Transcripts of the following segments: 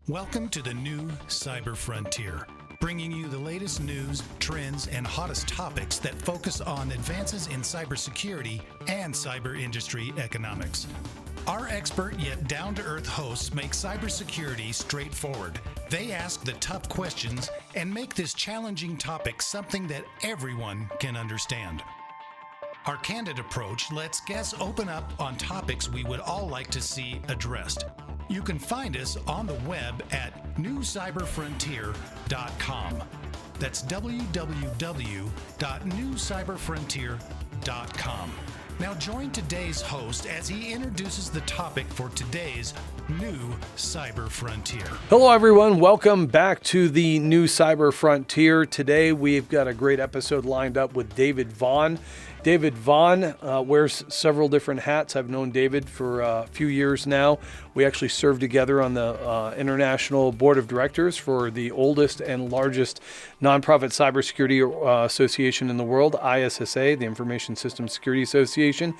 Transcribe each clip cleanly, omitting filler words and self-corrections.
Welcome to the new cyber frontier, bringing you the latest news, trends, and hottest topics that focus on advances in cybersecurity and cyber industry economics. Our expert yet down-to-earth hosts make cybersecurity straightforward. They ask the tough questions and make this challenging topic something that everyone can understand. Our candid approach lets guests open up on topics we would all like to see addressed. You can find us on the web at newcyberfrontier.com. That's www.newcyberfrontier.com. Now join today's host as he introduces the topic for today's new cyber frontier. Hello everyone, welcome back to the new cyber frontier. Today we've got a great episode lined up with David Vaughn. David Vaughn wears several different hats. I've known David for a few years now. We actually served together on the International Board of Directors for the oldest and largest nonprofit cybersecurity association in the world, ISSA, the Information Systems Security Association.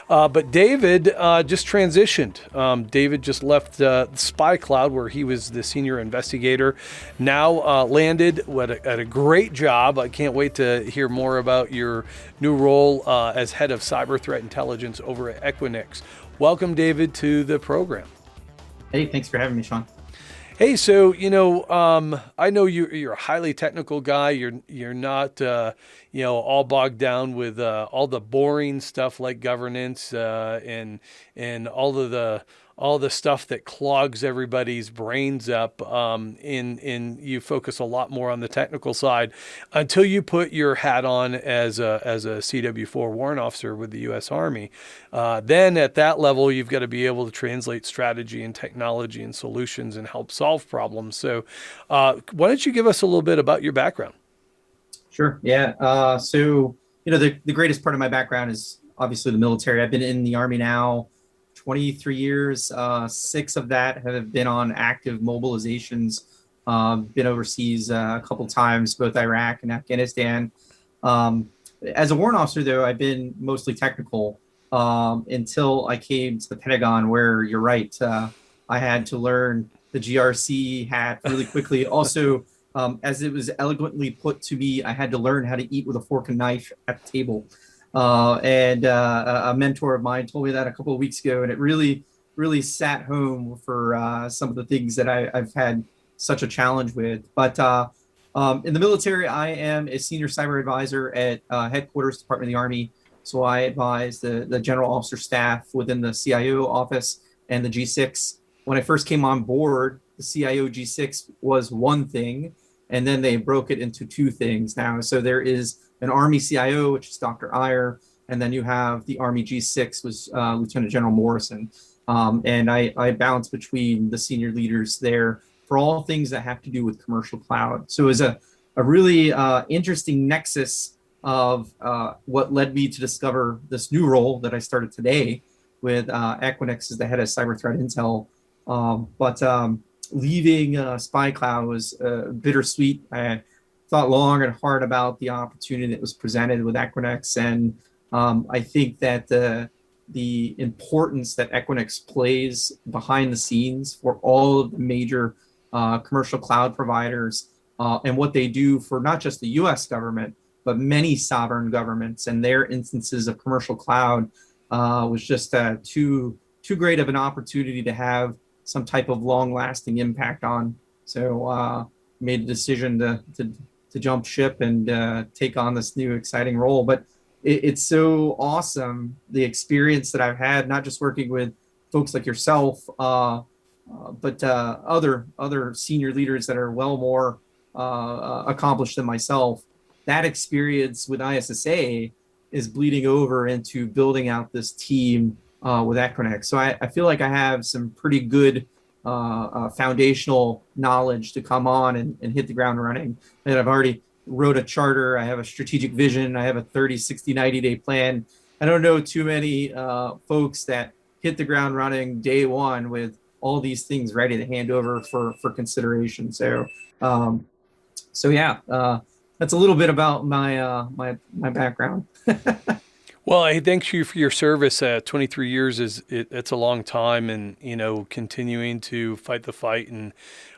But David just transitioned. David just left Spycloud, where he was the senior investigator, now landed at a great job. I can't wait to hear more about your new role as head of cyber threat intelligence over at Equinix. Welcome, David, to the program. Hey, thanks for having me, Shawn. Hey, so I know you're a highly technical guy. You're not all bogged down with all the boring stuff like governance and all the stuff that clogs everybody's brains up. And you focus a lot more on the technical side until you put your hat on as a CW4 warrant officer with the U.S. Army. Then at that level, you've got to be able to translate strategy and technology and solutions and help solve problems. So why don't you give us a little bit about your background? Sure. Yeah. So the greatest part of my background is obviously the military. I've been in the Army now 23 years. 6 of that have been on active mobilizations. Been overseas a couple times, both Iraq and Afghanistan. As a warrant officer, though, I've been mostly technical until I came to the Pentagon, where you're right. I had to learn the GRC hat really quickly. Also, as it was eloquently put to me, I had to learn how to eat with a fork and knife at the table. And a mentor of mine told me that a couple of weeks ago, and it really sat home for some of the things that I've had such a challenge with. But in the military, I am a senior cyber advisor at Headquarters, Department of the Army. So I advise the general officer staff within the CIO office and the G6. When I first came on board, the CIO G6 was one thing, and then they broke it into 2 things now. So there is an Army CIO, which is Dr. Iyer, and then you have the Army G6, was Lieutenant General Morrison. And I bounce between the senior leaders there for all things that have to do with commercial cloud. So it was a really interesting nexus of what led me to discover this new role that I started today with Equinix as the head of cyber threat intel. But leaving Spycloud was bittersweet. I thought long and hard about the opportunity that was presented with Equinix, and I think that the importance that Equinix plays behind the scenes for all of the major commercial cloud providers and what they do for not just the U.S. government, but many sovereign governments and their instances of commercial cloud was just too great of an opportunity to have some type of long-lasting impact on. So made a decision to jump ship and take on this new exciting role. But it's so awesome, the experience that I've had, not just working with folks like yourself, but other senior leaders that are well more accomplished than myself. That experience with ISSA is bleeding over into building out this team with Equinix. So I feel like I have some pretty good foundational knowledge to come on and hit the ground running. And I've already wrote a charter. I have a strategic vision. I have a 30, 60, 90-day plan. I don't know too many folks that hit the ground running day one with all these things ready to hand over for consideration. So yeah, that's a little bit about my background. Well, I thank you for your service. 23 years it's a long time, and continuing to fight the fight and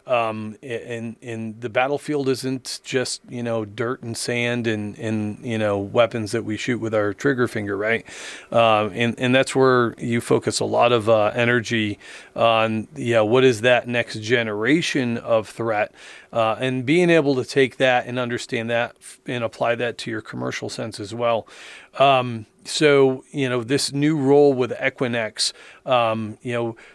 And the battlefield isn't just, dirt and sand and weapons that we shoot with our trigger finger, right? And that's where you focus a lot of energy on, what is that next generation of threat, and being able to take that and understand that and apply that to your commercial sense as well. So, this new role with Equinix,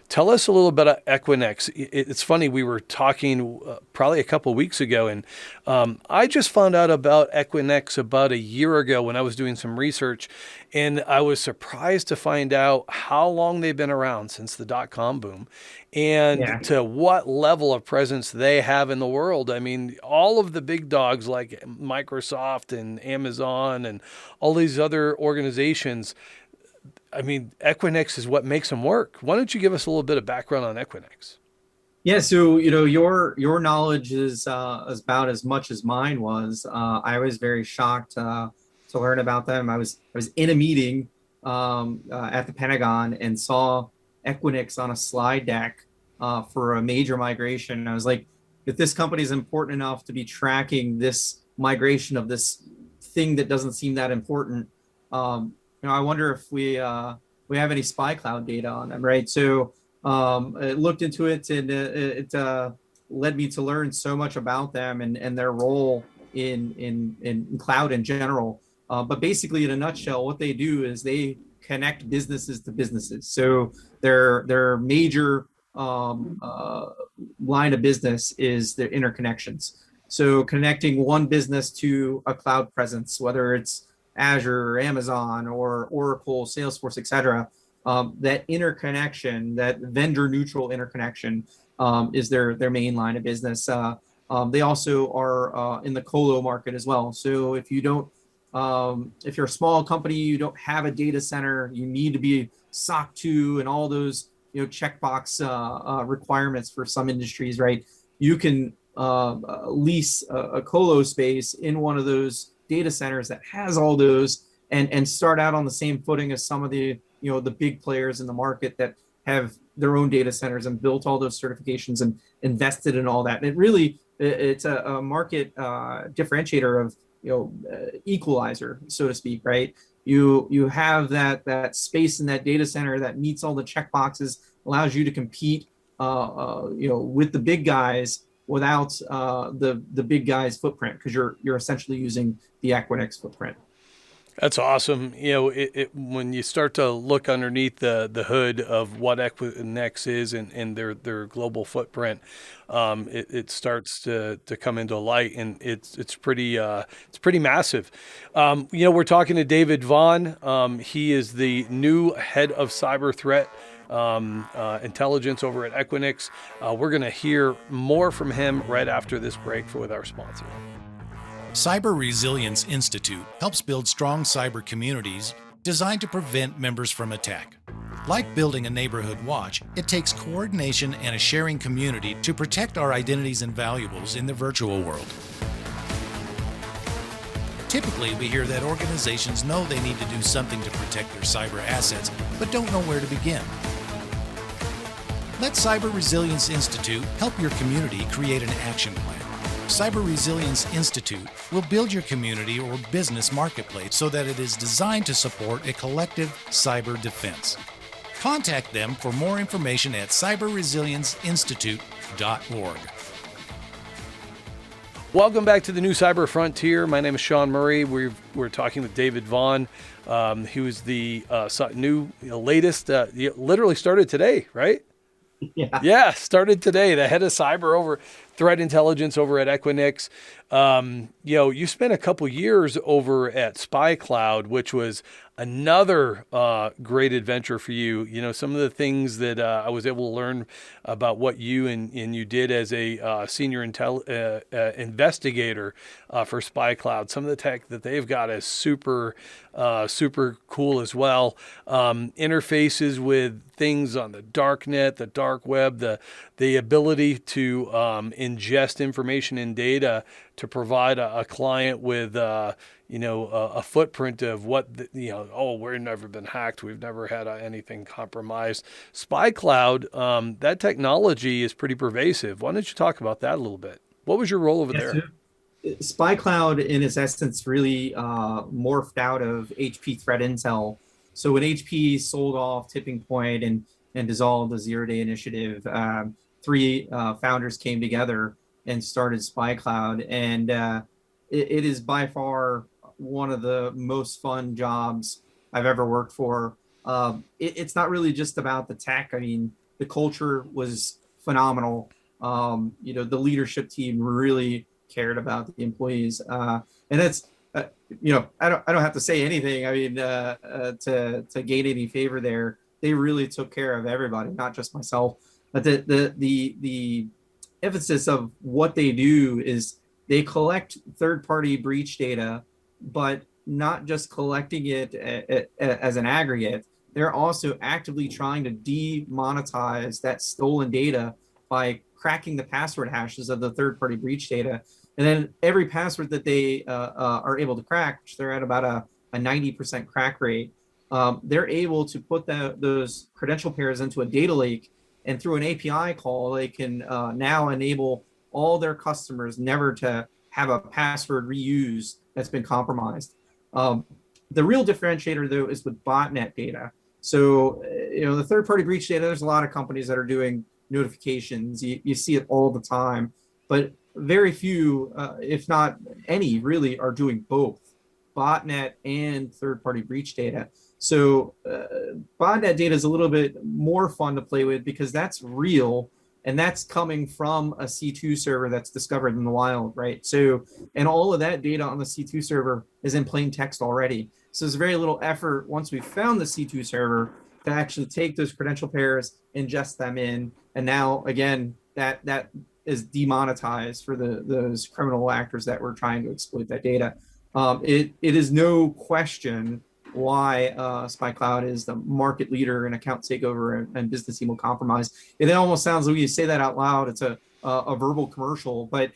tell us a little bit about Equinix. It's funny, we were talking probably a couple of weeks ago, and I just found out about Equinix about a year ago when I was doing some research, and I was surprised to find out how long they've been around since the dot-com boom and to what level of presence they have in the world. I mean, all of the big dogs like Microsoft and Amazon and all these other organizations, I mean, Equinix is what makes them work. Why don't you give us a little bit of background on Equinix? Yeah, so your knowledge is about as much as mine was. I was very shocked to learn about them. I was in a meeting at the Pentagon and saw Equinix on a slide deck for a major migration. I was like, if this company is important enough to be tracking this migration of this thing that doesn't seem that important, I wonder if we have any Spycloud data on them, right? So I looked into it, and it led me to learn so much about them and their role in cloud in general. But basically, in a nutshell, what they do is they connect businesses to businesses. So their major line of business is their interconnections. So connecting one business to a cloud presence, whether it's Azure or Amazon or Oracle, Salesforce, et cetera, that interconnection, that vendor neutral interconnection is their main line of business. They also are in the colo market as well. So if you don't, if you're a small company, you don't have a data center, you need to be SOC 2 and all those checkbox requirements for some industries, right? You can lease a colo space in one of those data centers that has all those and start out on the same footing as some of the the big players in the market that have their own data centers and built all those certifications and invested in all that. And it really, it's a market differentiator of equalizer, so to speak, right? You have that space in that data center that meets all the check boxes, allows you to compete with the big guys without the big guys footprint, because you're essentially using the Equinix footprint. That's awesome. When you start to look underneath the hood of what Equinix is and their global footprint, it starts to come into light, and it's pretty massive. We're talking to David Vaughn. He is the new head of cyber threat intelligence over at Equinix. We're going to hear more from him right after this break with our sponsor. Cyber Resilience Institute helps build strong cyber communities designed to prevent members from attack. Like building a neighborhood watch, it takes coordination and a sharing community to protect our identities and valuables in the virtual world. Typically, we hear that organizations know they need to do something to protect their cyber assets, but don't know where to begin. Let Cyber Resilience Institute help your community create an action plan. Cyber Resilience Institute will build your community or business marketplace so that it is designed to support a collective cyber defense. Contact them for more information at cyberresilienceinstitute.org. Welcome back to the new Cyber Frontier. My name is Shawn Muray. We're talking with David Vaughn. He was the latest, literally started today, right? Yeah, started today. The head of cyber over threat intelligence over at Equinix. You spent a couple years over at Spycloud, which was another great adventure for you. Some of the things that I was able to learn about what you and you did as a senior investigator for Spycloud. Some of the tech that they've got is super cool as well. Interfaces with things on the dark net, the dark web, the ability to ingest information and data to provide a client with, a footprint of what, we've never been hacked. We've never had anything compromised. Spycloud, that technology is pretty pervasive. Why don't you talk about that a little bit? What was your role over there? Spycloud, in its essence, really morphed out of HP Threat Intel. So when HP sold off Tipping Point and dissolved the zero-day initiative, three founders came together and started Spycloud. And it is by far one of the most fun jobs I've ever worked for. It's not really just about the tech. I mean, the culture was phenomenal. The leadership team really cared about the employees, and that's I don't have to say anything. I mean, to gain any favor there, they really took care of everybody, not just myself. But the emphasis of what they do is they collect third-party breach data, but not just collecting it as an aggregate. They're also actively trying to demonetize that stolen data by cracking the password hashes of the third-party breach data. And then every password that they are able to crack, which they're at about a 90% crack rate, they're able to put those credential pairs into a data lake, and through an API call, they can now enable all their customers never to have a password reused that's been compromised. The real differentiator, though, is with botnet data. So, the third-party breach data, there's a lot of companies that are doing notifications. You see it all the time, but very few, if not any, really are doing both botnet and third-party breach data. So botnet data is a little bit more fun to play with because that's real, and that's coming from a C2 server that's discovered in the wild, right? So, and all of that data on the C2 server is in plain text already. So there's very little effort once we found the C2 server to actually take those credential pairs, ingest them in, and now again that is demonetized for those criminal actors that were trying to exploit that data. It is no question why Spycloud is the market leader in account takeover and business email compromise. It almost sounds like when you say that out loud, it's a verbal commercial, but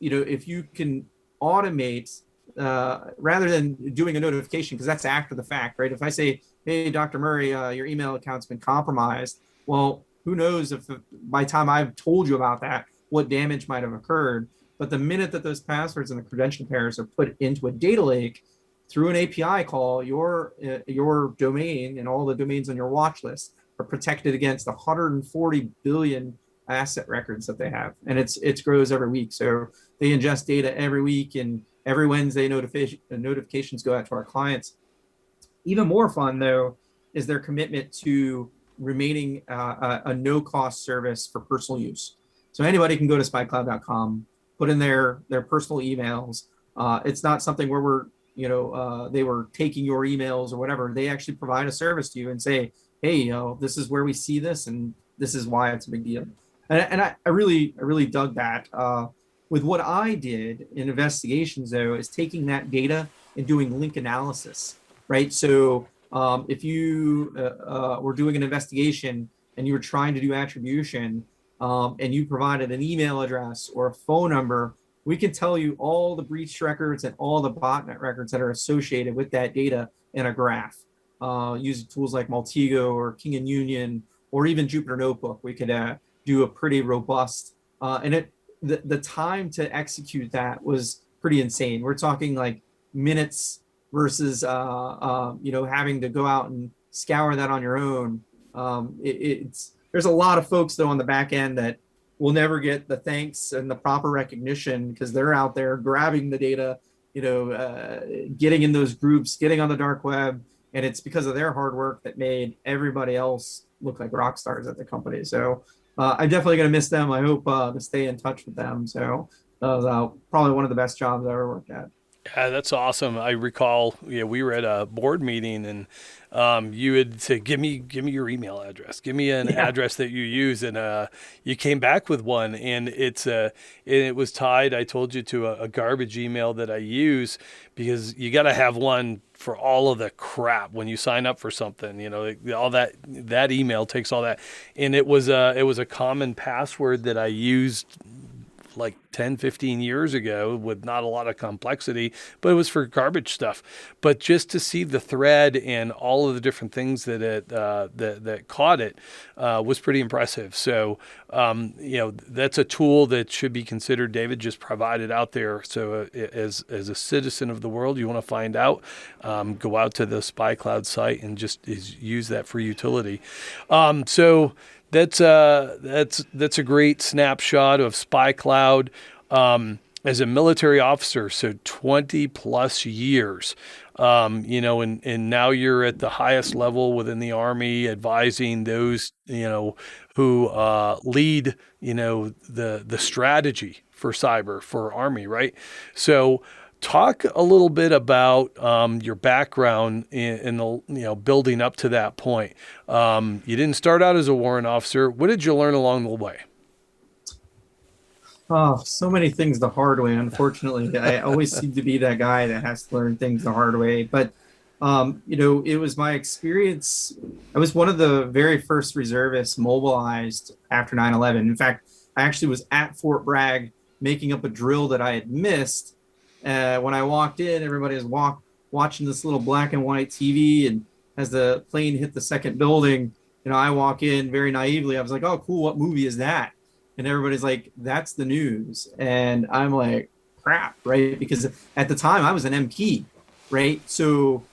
if you can automate rather than doing a notification, because that's after the fact, right? If I say, hey, Dr. Muray, your email account's been compromised, well, who knows if by the time I've told you about that, what damage might have occurred. But the minute that those passwords and the credential pairs are put into a data lake through an API call, your domain and all the domains on your watch list are protected against 140 billion asset records that they have. And it grows every week. So they ingest data every week, and every Wednesday notifications go out to our clients. Even more fun, though, is their commitment to remaining a no-cost service for personal use. So anybody can go to spycloud.com, put in their personal emails. It's not something where they were taking your emails or whatever. They actually provide a service to you and say, hey, this is where we see this, and this is why it's a big deal. And I really dug that. With what I did in investigations, though, is taking that data and doing link analysis, right? So if you were doing an investigation and you were trying to do attribution, and you provided an email address or a phone number, we can tell you all the breach records and all the botnet records that are associated with that data in a graph. Using tools like Maltigo or King and Union or even Jupyter Notebook, we could do a pretty robust, and the time to execute that was pretty insane. We're talking like minutes versus having to go out and scour that on your own. There's a lot of folks, though, on the back end that will never get the thanks and the proper recognition because they're out there grabbing the data, getting in those groups, getting on the dark web, and it's because of their hard work that made everybody else look like rock stars at the company. So I'm definitely going to miss them. I hope to stay in touch with them. So that was probably one of the best jobs I ever worked at. Yeah, that's awesome. I recall, we were at a board meeting, and you had said, give me your email address, give me an address that you use, and you came back with one, and it was tied, I told you, to a garbage email that I use, because you got to have one for all of the crap when you sign up for something. All that email takes all that, and it was a common password that I used like 10, 15 years ago with not a lot of complexity, but it was for garbage stuff. But just to see the thread and all of the different things that that caught it was pretty impressive. So, that's a tool that should be considered, David, just provided out there. So as a citizen of the world, you want to find out, go out to the Spycloud site and just use that for utility. So that's a great snapshot of Spycloud as a military officer. So 20 plus years, and now you're at the highest level within the Army, advising those, who lead, the strategy for cyber for Army, right? So talk a little bit about your background in the, building up to that point. You didn't start out as a warrant officer. What did you learn along the way? Oh, so many things the hard way, unfortunately. I always seem to be that guy that has to learn things the hard way. But, it was my experience. I was one of the very first reservists mobilized after 9/11. In fact, I actually was at Fort Bragg making up a drill that I had missed. When I walked in, everybody was watching this little black and white TV. And as the plane hit the second building, I walk in very naively. I was like, oh, cool. What movie is that? And everybody's like, that's the news. And I'm like, crap, right? Because at the time I was an MP, right? So,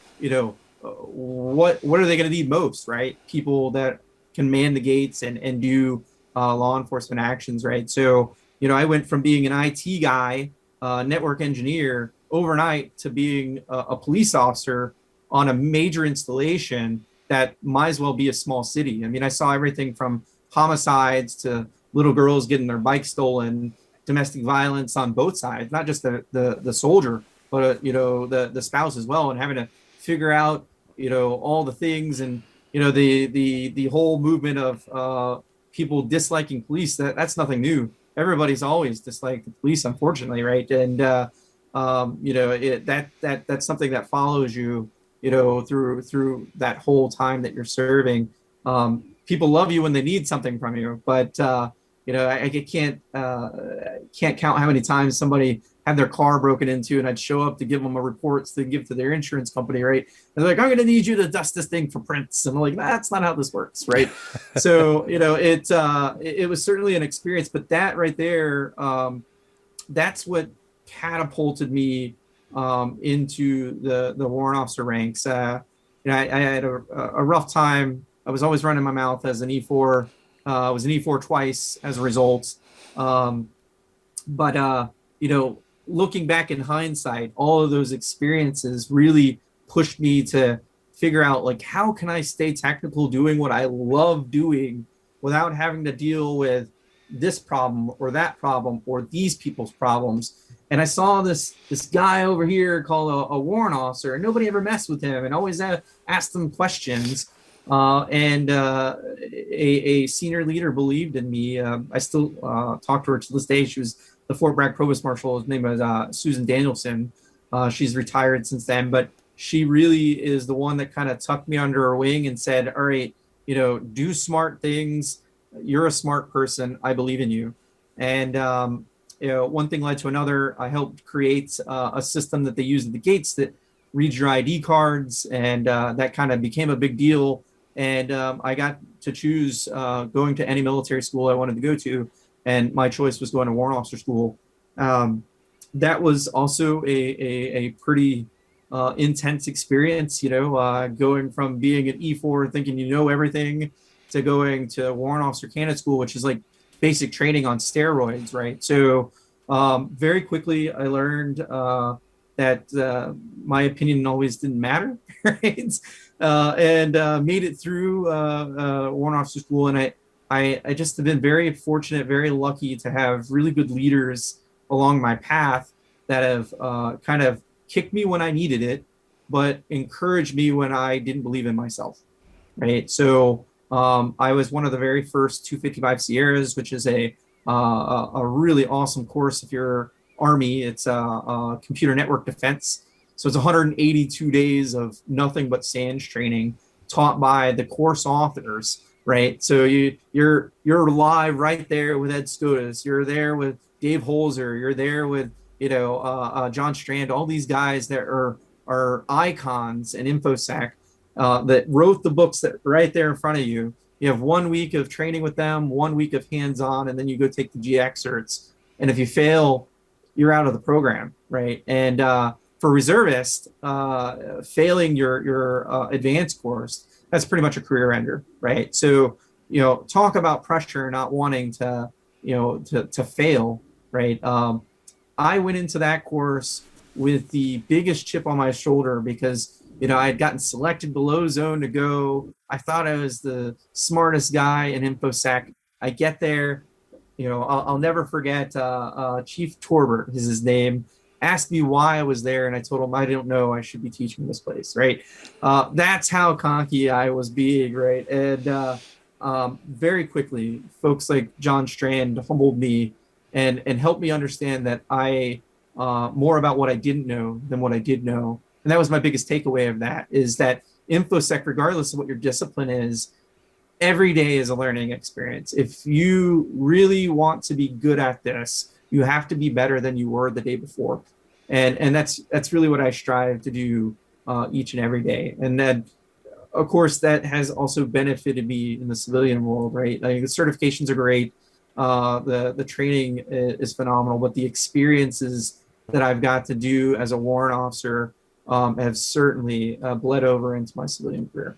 what are they going to need most, right? People that can man the gates and do law enforcement actions, right? So, I went from being an IT guy, network engineer overnight to being a police officer on a major installation that might as well be a small city. I mean, I saw everything from homicides to little girls getting their bikes stolen, domestic violence on both sides, not just the soldier, but the spouse as well, and having to figure out all the things, and the whole movement of people disliking police. That's nothing new. Everybody's always disliked the police, unfortunately, right? And that's something that follows you, through that whole time that you're serving. People love you when they need something from you, but I can't count how many times somebody had their car broken into, and I'd show up to give them a report to give to their insurance company, right? And they're like, I'm going to need you to dust this thing for prints. And I'm like, that's not how this works, right? So, it was certainly an experience, but that right there, that's what catapulted me into the warrant officer ranks. I had a rough time. I was always running my mouth as an E4. I was an E4 twice as a result. But looking back in hindsight, all of those experiences really pushed me to figure out, like, how can I stay technical doing what I love doing without having to deal with this problem or that problem or these people's problems. And I saw this guy over here called a warrant officer, and nobody ever messed with him and always asked them questions. And a senior leader believed in me. I still talk to her to this day. She was the Fort Bragg Provost Marshal. His name was Susan Danielson. She's retired since then, but she really is the one that kind of tucked me under her wing and said, all right, do smart things. You're a smart person. I believe in you. And, one thing led to another. I helped create a system that they use at the gates that reads your ID cards, and that kind of became a big deal. And I got to choose going to any military school I wanted to go to, and my choice was going to warrant officer school. That was also a pretty intense experience, going from being an E4 thinking everything to going to warrant officer candidate school, which is like basic training on steroids, right? So very quickly I learned that my opinion always didn't matter, right? And made it through warrant officer school. And I just have been very fortunate, very lucky to have really good leaders along my path that have kind of kicked me when I needed it, but encouraged me when I didn't believe in myself, right? So I was one of the very first 255 Sierras, which is a really awesome course if you're Army. It's computer network defense. So it's 182 days of nothing but SANS training taught by the course authors, right? So you're live right there with Ed Scotus. You're there with Dave Holzer. You're there with John Strand. All these guys that are icons in InfoSec that wrote the books that right there in front of you. You have 1 week of training with them, 1 week of hands-on, and then you go take the GX certs. And if you fail, you're out of the program, right? And for reservists, failing your advanced course, that's pretty much a career ender, right? So, talk about pressure, not wanting to fail, right? I went into that course with the biggest chip on my shoulder because I had gotten selected below zone to go. I thought I was the smartest guy in InfoSec. I get there, I'll never forget Chief Torbert is his name, asked me why I was there, and I told him I don't know. I should be teaching this place, right? That's how conky I was being, right? And very quickly, folks like John Strand humbled me and helped me understand that I more about what I didn't know than what I did know. And that was my biggest takeaway of that, is that InfoSec, regardless of what your discipline is, every day is a learning experience. If you really want to be good at this, you have to be better than you were the day before. And that's really what I strive to do each and every day. And then, of course, that has also benefited me in the civilian world, right? Like, the certifications are great. The training is phenomenal, but the experiences that I've got to do as a warrant officer have certainly bled over into my civilian career.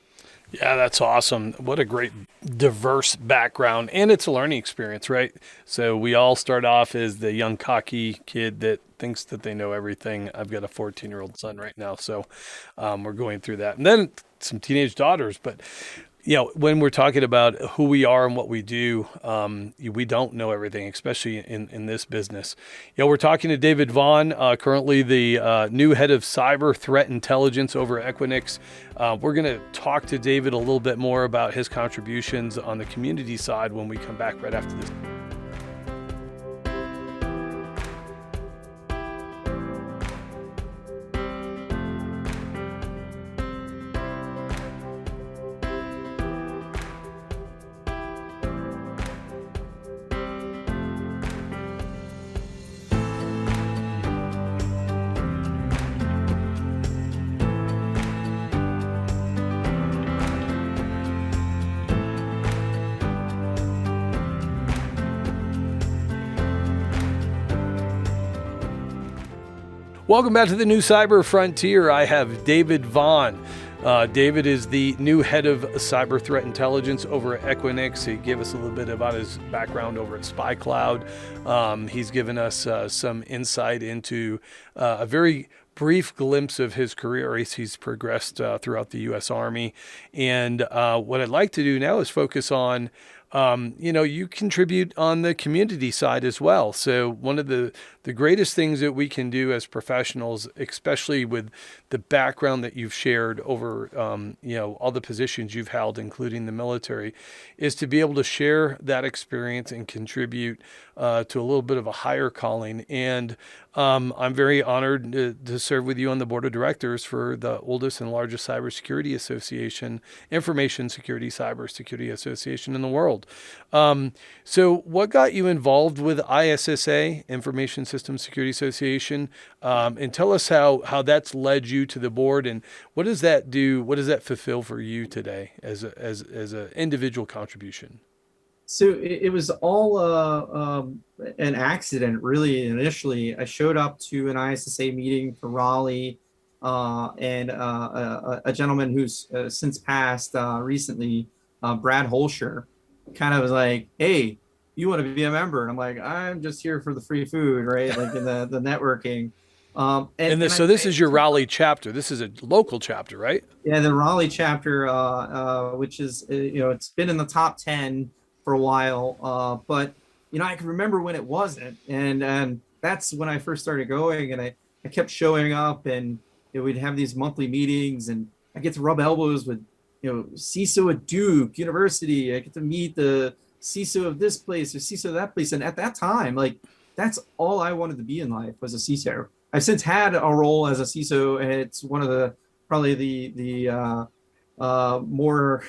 Yeah, that's awesome. What a great diverse background, and it's a learning experience, right? So we all start off as the young cocky kid that thinks that they know everything. I've got a 14-year-old son right now, so we're going through that. And then some teenage daughters, but when we're talking about who we are and what we do, we don't know everything, especially in this business. We're talking to David Vaughn, currently the new head of cyber threat intelligence over at Equinix. We're going to talk to David a little bit more about his contributions on the community side when we come back right after this. Welcome back to the new Cyber Frontier. I have David Vaughn. David is the new head of cyber threat intelligence over at Equinix. He gave us a little bit about his background over at Spycloud. He's given us some insight into a very brief glimpse of his career as he's progressed throughout the U.S. Army. And what I'd like to do now is focus on you contribute on the community side as well. So one of the greatest things that we can do as professionals, especially with the background that you've shared over, all the positions you've held, including the military, is to be able to share that experience and contribute to a little bit of a higher calling. And I'm very honored to serve with you on the board of directors for the oldest and largest cybersecurity association, information security, cybersecurity association in the world. So what got you involved with ISSA, Information Systems Security Association? And tell us how that's led you to the board, and what does that do? What does that fulfill for you today as an individual contribution? So it was all an accident, really. Initially, I showed up to an ISSA meeting for Raleigh, and a gentleman who's since passed recently, Brad Holscher, kind of was like, "Hey, you want to be a member?" And I'm like, "I'm just here for the free food, right? Like in the networking." So this is your Raleigh chapter. This is a local chapter, right? Yeah, the Raleigh chapter, which is it's been in the top 10 for a while, but I can remember when it wasn't, and that's when I first started going, and I kept showing up, and we'd have these monthly meetings, and I get to rub elbows with CISO at Duke University. I get to meet the CISO of this place or CISO of that place, and at that time, like, that's all I wanted to be in life, was a CISO. I've since had a role as a CISO, and it's one of the probably the more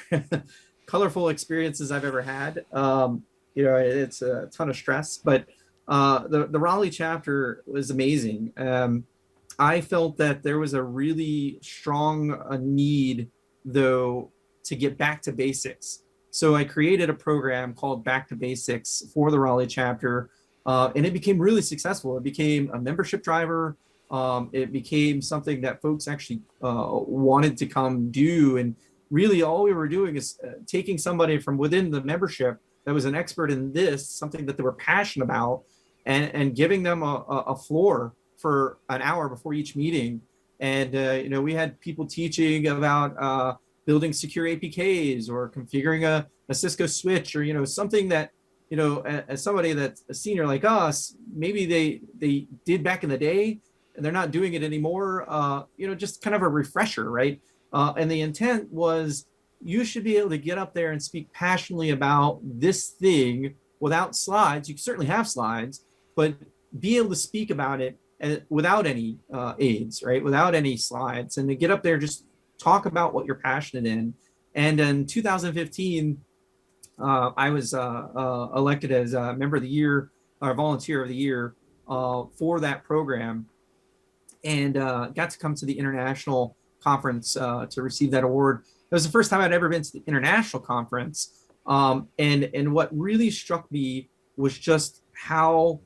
colorful experiences I've ever had. It's a ton of stress, but the Raleigh chapter was amazing. I felt that there was a really strong need, though, to get back to basics. So I created a program called Back to Basics for the Raleigh chapter, and it became really successful. It became a membership driver. It became something that folks actually wanted to come do. And really, all we were doing is taking somebody from within the membership that was an expert in this, something that they were passionate about, and giving them a floor for an hour before each meeting. And, we had people teaching about building secure APKs or configuring a Cisco switch, or, something that, as somebody that's a senior like us, maybe they did back in the day and they're not doing it anymore, just kind of a refresher, right? And the intent was you should be able to get up there and speak passionately about this thing without slides. You can certainly have slides, but be able to speak about it without any aids, right? Without any slides, and to get up there, just talk about what you're passionate in. And in 2015, I was elected as a member of the year or volunteer of the year for that program, and got to come to the international conference to receive that award. It was the first time I'd ever been to the international conference. And what really struck me was just how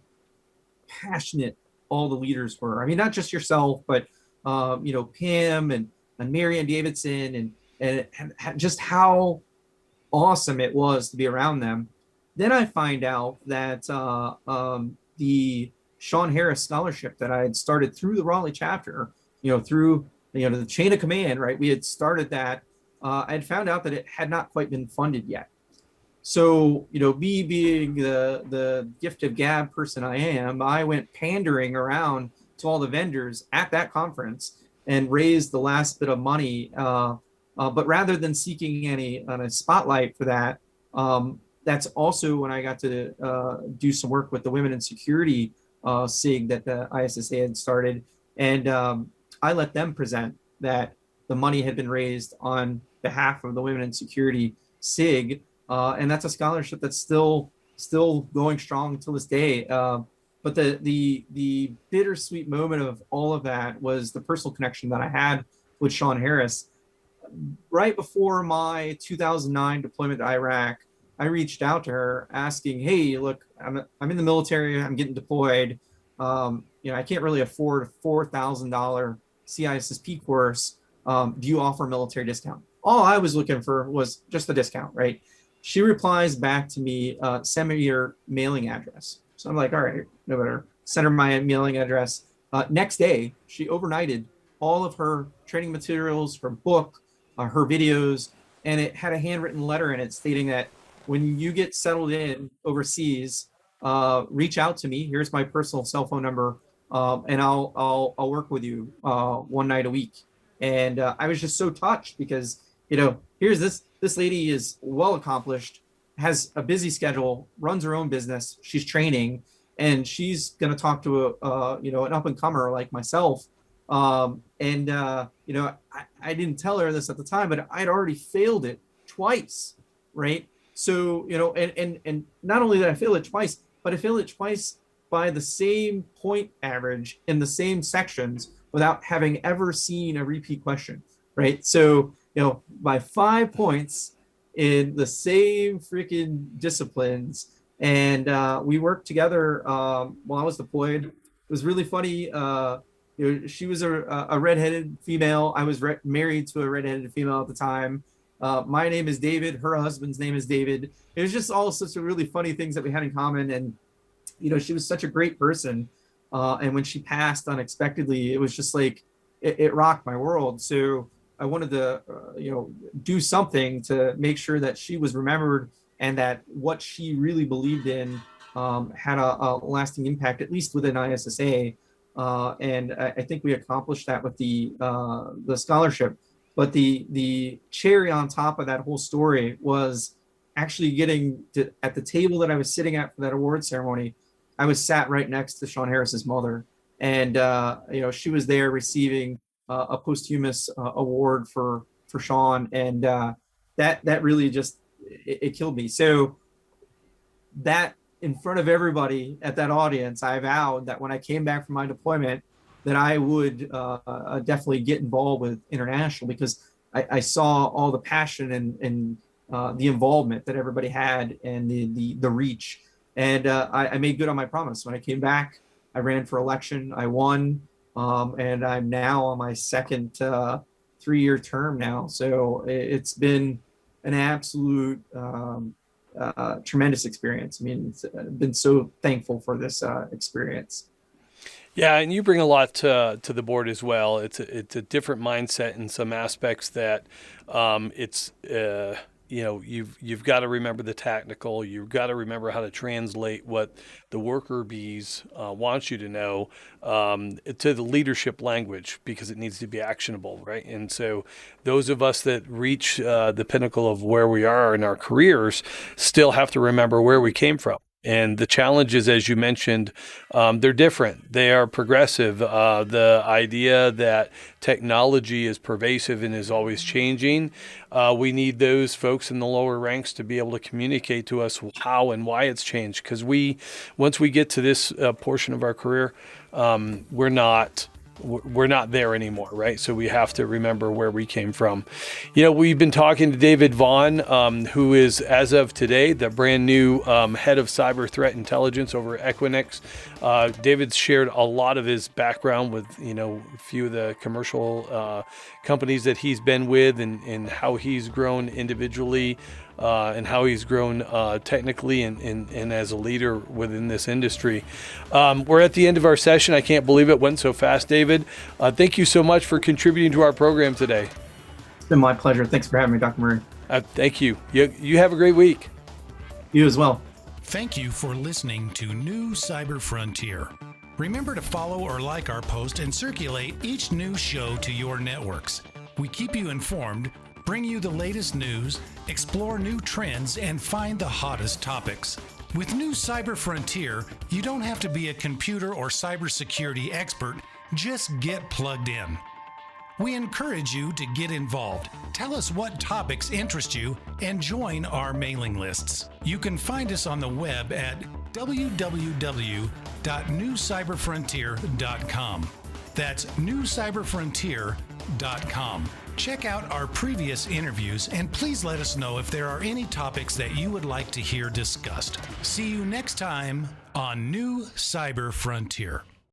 passionate all the leaders were. I mean, not just yourself, but Pam and Marianne Davidson, and just how awesome it was to be around them. Then I find out that the Sean Harris scholarship that I had started through the Raleigh chapter, through the chain of command, right? We had started that. I had found out that it had not quite been funded yet. So, me being the gift of gab person I am, I went pandering around to all the vendors at that conference and raised the last bit of money. But rather than seeking any spotlight for that, that's also when I got to do some work with the Women in Security SIG that the ISSA had started. And I let them present that the money had been raised on behalf of the Women in Security SIG. And that's a scholarship that's still going strong to this day. But the bittersweet moment of all of that was the personal connection that I had with Sean Harris. Right before my 2009 deployment to Iraq, I reached out to her asking, "Hey, look, I'm in the military. I'm getting deployed. I can't really afford a $4,000 CISSP course. Do you offer a military discount?" All I was looking for was just a discount, right? She replies back to me, "Send me your mailing address." So I'm like, all right, no matter. Send her my mailing address. Next day, she overnighted all of her training materials, her book, her videos, and it had a handwritten letter in it stating that when you get settled in overseas, reach out to me. Here's my personal cell phone number, and I'll work with you one night a week. And I was just so touched because here's this lady is well accomplished, has a busy schedule, runs her own business, she's training, and she's going to talk to an up and comer like myself. I didn't tell her this at the time, but I'd already failed it twice, right? So, and not only did I fail it twice, but I failed it twice by the same point average in the same sections without having ever seen a repeat question, right? So, by 5 points in the same freaking disciplines. And we worked together while I was deployed. It was really funny. She was a redheaded female. I was married to a redheaded female at the time. My name is David. Her husband's name is David. It was just all sorts of really funny things that we had in common. And, she was such a great person. And when she passed unexpectedly, it was just like, it rocked my world. So I wanted to, do something to make sure that she was remembered and that what she really believed in had a lasting impact, at least within ISSA. And I think we accomplished that with the scholarship. But the cherry on top of that whole story was actually getting to, at the table that I was sitting at for that award ceremony, I was sat right next to Sean Harris's mother. And, she was there receiving a posthumous award for Sean. And that really just it killed me. So that in front of everybody at that audience, I vowed that when I came back from my deployment, that I would definitely get involved with international, because I saw all the passion and the involvement that everybody had, and the reach. And I made good on my promise. When I came back, I ran for election. I won, and I'm now on my second 3-year term now. So it's been an absolute tremendous experience. I mean, I've been so thankful for this experience. Yeah, and you bring a lot to the board as well. It's a different mindset in some aspects that you've got to remember the tactical. You've got to remember how to translate what the worker bees want you to know to the leadership language, because it needs to be actionable, right? And so those of us that reach the pinnacle of where we are in our careers still have to remember where we came from. And the challenges, as you mentioned, they're different. They are progressive. The idea that technology is pervasive and is always changing, we need those folks in the lower ranks to be able to communicate to us how and why it's changed. Because once we get to this portion of our career, we're not there anymore, right? So we have to remember where we came from. We've been talking to David Vaughn, who is, as of today, the brand new head of cyber threat intelligence over at Equinix. David's shared a lot of his background with, a few of the commercial companies that he's been with, and how he's grown individually, and how he's grown technically and as a leader within this industry. We're at the end of our session. I can't believe it went so fast, David. Thank you so much for contributing to our program today. It's been my pleasure. Thanks for having me, Dr. Muray. Thank you. You have a great week. You as well. Thank you for listening to New Cyber Frontier. Remember to follow or like our post and circulate each new show to your networks. We keep you informed, bring you the latest news, explore new trends, and find the hottest topics. With New Cyber Frontier, you don't have to be a computer or cybersecurity expert, just get plugged in. We encourage you to get involved. Tell us what topics interest you and join our mailing lists. You can find us on the web at www.newcyberfrontier.com. That's newcyberfrontier.com. Check out our previous interviews, and please let us know if there are any topics that you would like to hear discussed. See you next time on New Cyber Frontier.